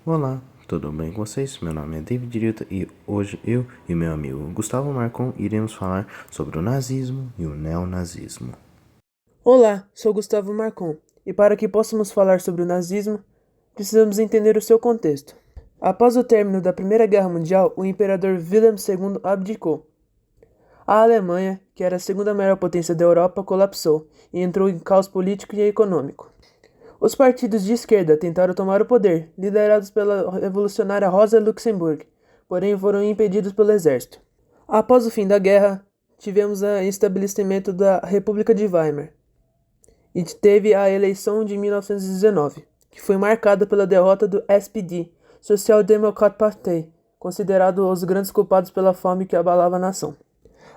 Olá, tudo bem com vocês? Meu nome é David Rita e hoje eu e meu amigo Gustavo Marcon iremos falar sobre o nazismo e o neonazismo. Olá, sou Gustavo Marcon, e para que possamos falar sobre o nazismo, precisamos entender o seu contexto. Após o término da Primeira Guerra Mundial, o imperador Wilhelm II abdicou. A Alemanha, que era a segunda maior potência da Europa, colapsou e entrou em caos político e econômico. Os partidos de esquerda tentaram tomar o poder, liderados pela revolucionária Rosa Luxemburg, porém foram impedidos pelo exército. Após o fim da guerra, tivemos o estabelecimento da República de Weimar, e teve a eleição de 1919, que foi marcada pela derrota do SPD, Social Democrat Party, considerado os grandes culpados pela fome que abalava a nação.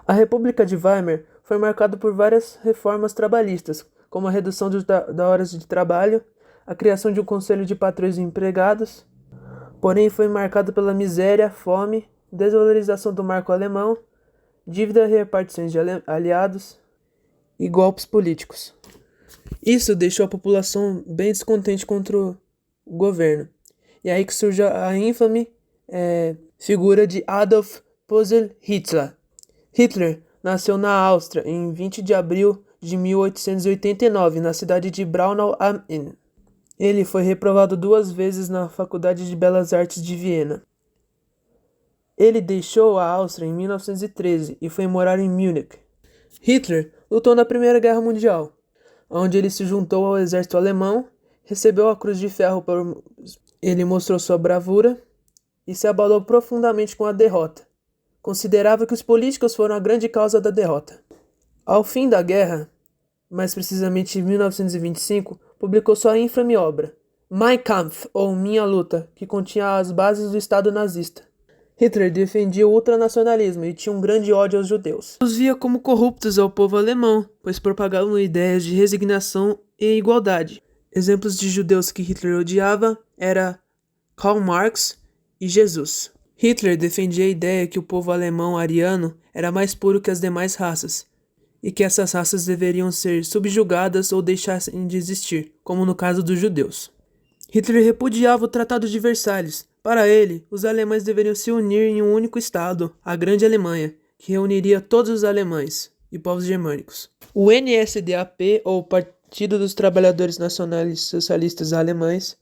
A República de Weimar foi marcada por várias reformas trabalhistas, como a redução das horas de trabalho, a criação de um conselho de patrões e empregados, porém foi marcada pela miséria, fome, desvalorização do marco alemão, dívida e repartições de aliados e golpes políticos. Isso deixou a população bem descontente contra o governo. E aí que surge a infame figura de Adolf Hitler. Hitler nasceu na Áustria em 20 de abril de 1889, na cidade de Braunau am Inn. Ele foi reprovado 2 vezes na Faculdade de Belas Artes de Viena. Ele deixou a Áustria em 1913 e foi morar em Munique. Hitler lutou na Primeira Guerra Mundial, onde ele se juntou ao exército alemão, recebeu a Cruz de Ferro por ele mostrou sua bravura e se abalou profundamente com a derrota. Considerava que os políticos foram a grande causa da derrota. Ao fim da guerra, mais precisamente em 1925, publicou sua infame obra, Mein Kampf, ou Minha Luta, que continha as bases do Estado nazista. Hitler defendia o ultranacionalismo e tinha um grande ódio aos judeus. Os via como corruptos ao povo alemão, pois propagavam ideias de resignação e igualdade. Exemplos de judeus que Hitler odiava eram Karl Marx e Jesus. Hitler defendia a ideia que o povo alemão ariano era mais puro que as demais raças, e que essas raças deveriam ser subjugadas ou deixassem de existir, como no caso dos judeus. Hitler repudiava o Tratado de Versalhes. Para ele, os alemães deveriam se unir em um único Estado, a Grande Alemanha, que reuniria todos os alemães e povos germânicos. O NSDAP, ou Partido dos Trabalhadores Nacionais Socialistas Alemães,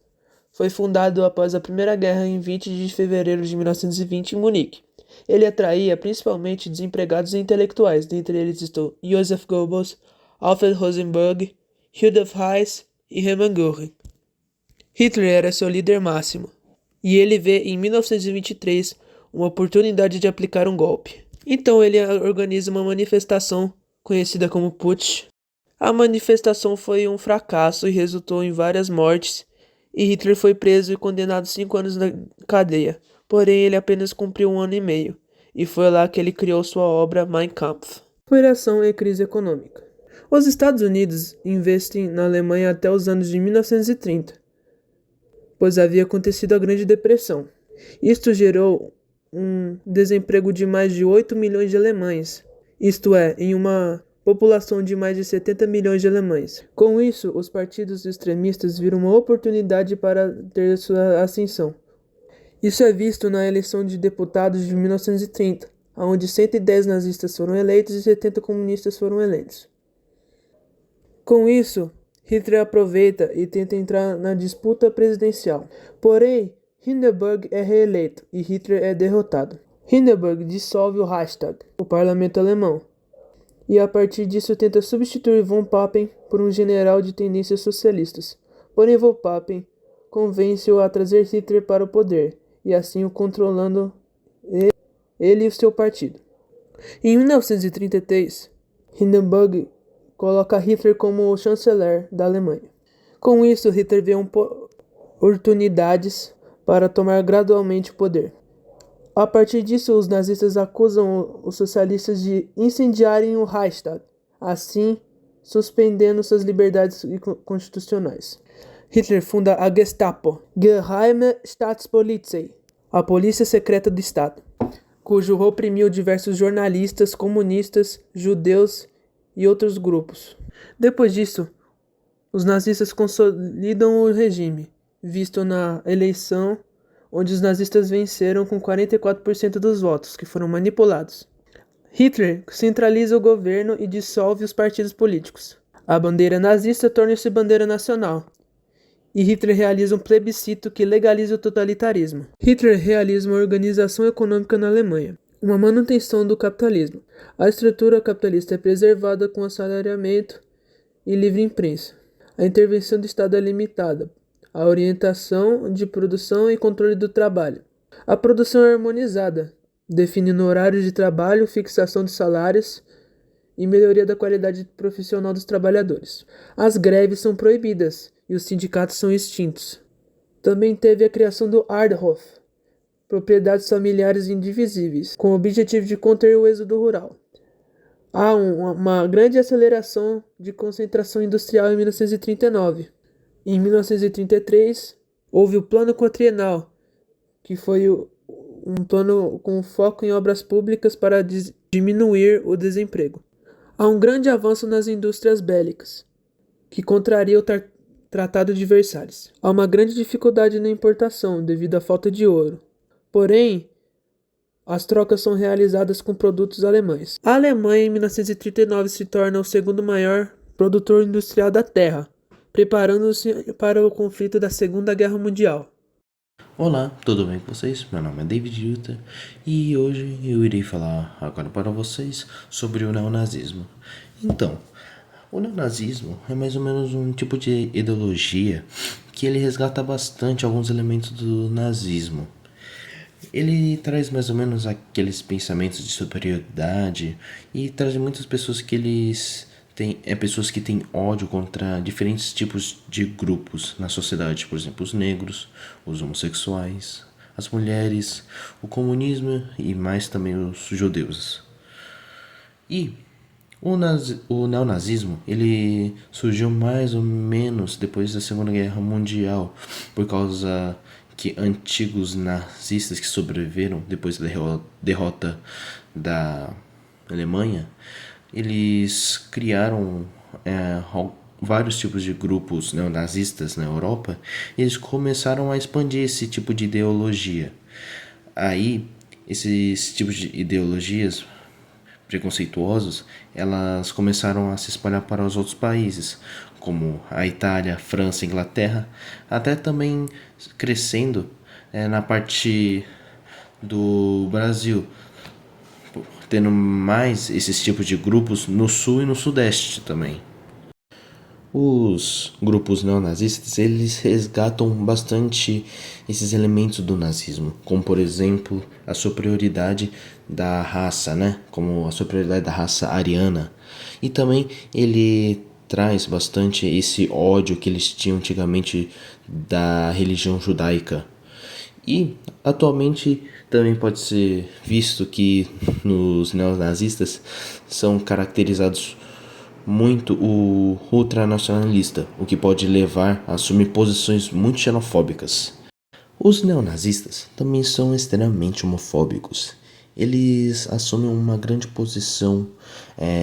foi fundado após a Primeira Guerra em 20 de fevereiro de 1920 em Munique. Ele atraía principalmente desempregados e intelectuais, dentre eles estão Joseph Goebbels, Alfred Rosenberg, Rudolf Hess e Hermann Göring. Hitler era seu líder máximo, e ele vê em 1923 uma oportunidade de aplicar um golpe. Então ele organiza uma manifestação conhecida como Putsch. A manifestação foi um fracasso e resultou em várias mortes, e Hitler foi preso e condenado 5 anos na cadeia. Porém, ele apenas cumpriu 1 ano e meio, e foi lá que ele criou sua obra Mein Kampf. Operação e crise econômica. Os Estados Unidos investem na Alemanha até os anos de 1930, pois havia acontecido a Grande Depressão. Isto gerou um desemprego de mais de 8 milhões de alemães, isto é, em uma população de mais de 70 milhões de alemães. Com isso, os partidos extremistas viram uma oportunidade para ter sua ascensão. Isso é visto na eleição de deputados de 1930, onde 110 nazistas foram eleitos e 70 comunistas foram eleitos. Com isso, Hitler aproveita e tenta entrar na disputa presidencial. Porém, Hindenburg é reeleito e Hitler é derrotado. Hindenburg dissolve o Reichstag, o parlamento alemão, e a partir disso tenta substituir von Papen por um general de tendências socialistas. Porém, von Papen convence-o a trazer Hitler para o poder, e assim o controlando ele e o seu partido. Em 1933, Hindenburg coloca Hitler como o chanceler da Alemanha. Com isso, Hitler vê oportunidades para tomar gradualmente o poder. A partir disso, os nazistas acusam os socialistas de incendiarem o Reichstag, assim suspendendo suas liberdades constitucionais. Hitler funda a Gestapo, Geheime Staatspolizei, a polícia secreta do Estado, cujo oprimiu diversos jornalistas, comunistas, judeus e outros grupos. Depois disso, os nazistas consolidam o regime, visto na eleição onde os nazistas venceram com 44% dos votos, que foram manipulados. Hitler centraliza o governo e dissolve os partidos políticos. A bandeira nazista torna-se bandeira nacional. E Hitler realiza um plebiscito que legaliza o totalitarismo. Hitler realiza uma organização econômica na Alemanha, uma manutenção do capitalismo. A estrutura capitalista é preservada com assalariamento e livre imprensa. A intervenção do Estado é limitada. A orientação de produção e controle do trabalho. A produção é harmonizada, definindo horários de trabalho, fixação de salários e melhoria da qualidade profissional dos trabalhadores. As greves são proibidas e os sindicatos são extintos. Também teve a criação do Aardhof, propriedades familiares indivisíveis, com o objetivo de conter o êxodo rural. Há uma grande aceleração de concentração industrial em 1939. Em 1933, houve o Plano Quadrienal, que foi um plano com foco em obras públicas para diminuir o desemprego. Há um grande avanço nas indústrias bélicas, que contraria o Tratado de Versalhes. Há uma grande dificuldade na importação devido à falta de ouro. Porém, as trocas são realizadas com produtos alemães. A Alemanha, em 1939, se torna o segundo maior produtor industrial da Terra, preparando-se para o conflito da Segunda Guerra Mundial. Olá, tudo bem com vocês? Meu nome é David Yuta e hoje eu irei falar agora para vocês sobre o neonazismo. Então, o neonazismo é mais ou menos um tipo de ideologia que ele resgata bastante alguns elementos do nazismo. Ele traz mais ou menos aqueles pensamentos de superioridade e traz muitas pessoas que pessoas que têm ódio contra diferentes tipos de grupos na sociedade, por exemplo, os negros, os homossexuais, as mulheres, o comunismo e mais também os judeus. E o neonazismo, ele surgiu mais ou menos depois da Segunda Guerra Mundial, por causa que antigos nazistas que sobreviveram depois da derrota da Alemanha, eles criaram vários tipos de grupos neonazistas na Europa e eles começaram a expandir esse tipo de ideologia. Aí, esses tipos de ideologias preconceituosos, elas começaram a se espalhar para os outros países, como a Itália, França, Inglaterra, até também crescendo na parte do Brasil, tendo mais esses tipos de grupos no sul e no sudeste também. Os grupos neonazistas, eles resgatam bastante esses elementos do nazismo, como por exemplo a superioridade da raça, como a superioridade da raça ariana. E também ele traz bastante esse ódio que eles tinham antigamente da religião judaica. E atualmente também pode ser visto que nos neonazistas são caracterizados muito o ultranacionalista, o que pode levar a assumir posições muito xenofóbicas. Os neonazistas também são extremamente homofóbicos. Eles assumem uma grande posição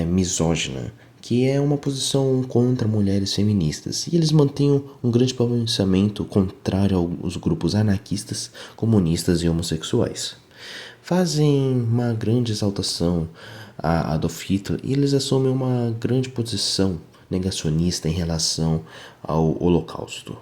misógina, que é uma posição contra mulheres feministas, e eles mantêm um grande pensamento contrário aos grupos anarquistas, comunistas e homossexuais. Fazem uma grande exaltação a Adolf Hitler e eles assumem uma grande posição negacionista em relação ao Holocausto.